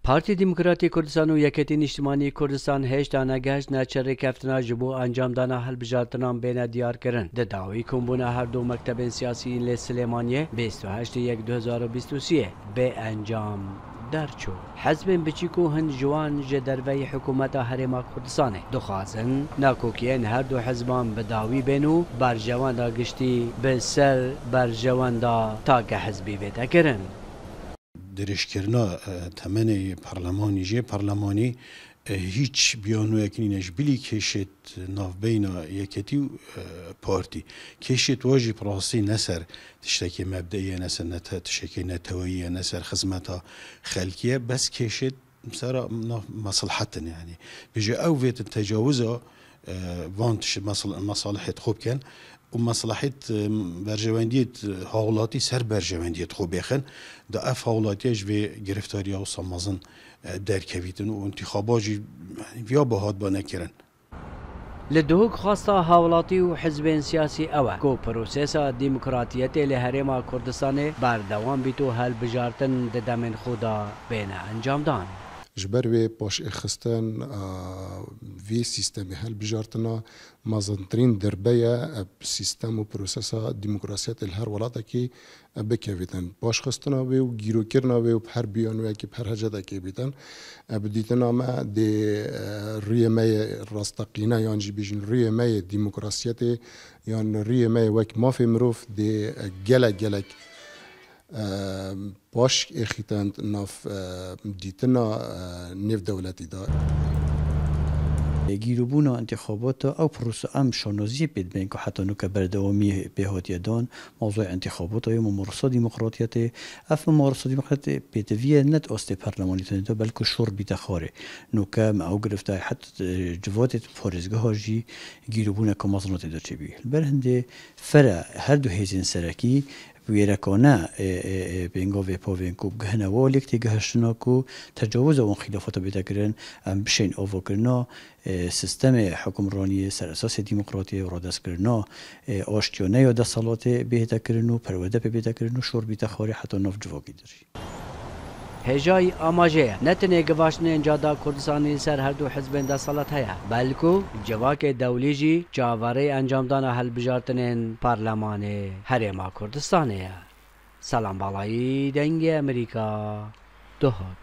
پارتی دموکراتی کردستان و یکیتی نیشتمانی کردستان هشت آنگهش نچر کفتنا جبو انجام دانا حل بجارتنام بین دیار کرن ده داوی کنبونا هر دو مکتب سیاسی لسلیمانیه 28/1/2023 به انجام درچو حزب بچیکو هن جوان جدروی حکومت هرما کردستانه دخوازن ناکوکین هر دو حزبان به داوی بینو بر جوان دا گشتی به سر بر جوان دا تا که حزبی بیده کرن درشکرنا تمنی پارلمانی هیچ بیانو یکنینش بلی کشت ناف بینا یکتی پارتی کشت واجی پراسی نسر تشتکی مبدئیه نسر تشتکی نتوییه نسر خدمتا خلقیه بس کشت مثلا مصلحتن يعني بيجي او فيت التجاوزه وانتش مصالحت خوب كان ومصلحت برجواندیت حالاتی سر برجواندیت خوب بخن دا اف حالاتیش به گرفتاری و سامازن درکویتن و انتخاباجی بیا بهاد با نکرن لدهوك خاصة حوالاتی و حزب سیاسی اوه کو پروسیسا ديمقراطية لهرما كردستان بردوام بیتو هل بجارتن ددمن خدا بین انجام دان جبر وی باش اخستن وی سیستم هل بجارتنا مازنترین دربیا سیستم و پروسسا دموکراسیت الهر ولاتا کی بکویدن باش خستنا وی و گیرو کرنا وی و هر بیان وی کی هر حاجه کی بیتن بدیتنا ما دی روی می راستقینا یان جی بیجن روی می دموکراسیت یان روی می وک ما فی مروف دی گلک باش اخیتند ناف دیتنا نف دولتی دار گیروبونا انتخابات او پروسه ام شانازی بید بین که حتی نوک بردوامی بهات یدان موضوع انتخابات و ممارسات دموکراتیت اف ممارسات دموکراتیت بیتویه نت است پارلمانی تنیدو بلکه شور بیت خاره نوک او گرفته حتی جوات پارزگاه هاجی گیروبونا که مزنات دار چه بی برهنده فرا هر دو هیزین سرکی ویرکانه بینگاه و پاوین کو گهنه والیک تی گهشتنا کو تجاوز اون خلافات بیت کرن ام بشین آوا کرنا سیستم حکمرانی سر اساس دموکراتی و رادس کرنا آشتیانه یا دستالات بیت کرنو پرورده بیت کرنو شور بیت خاری حتی ناف جواگی داری هجای آماجه نتنه گواشن انجادا کردستانی سر هر دو حزب دستالت هیا بلکو جواک دولی جی جاواره انجام دانا حل بجارتنین پارلمان هرما کردستانه سلام بالایی دنگ امریکا دوهاک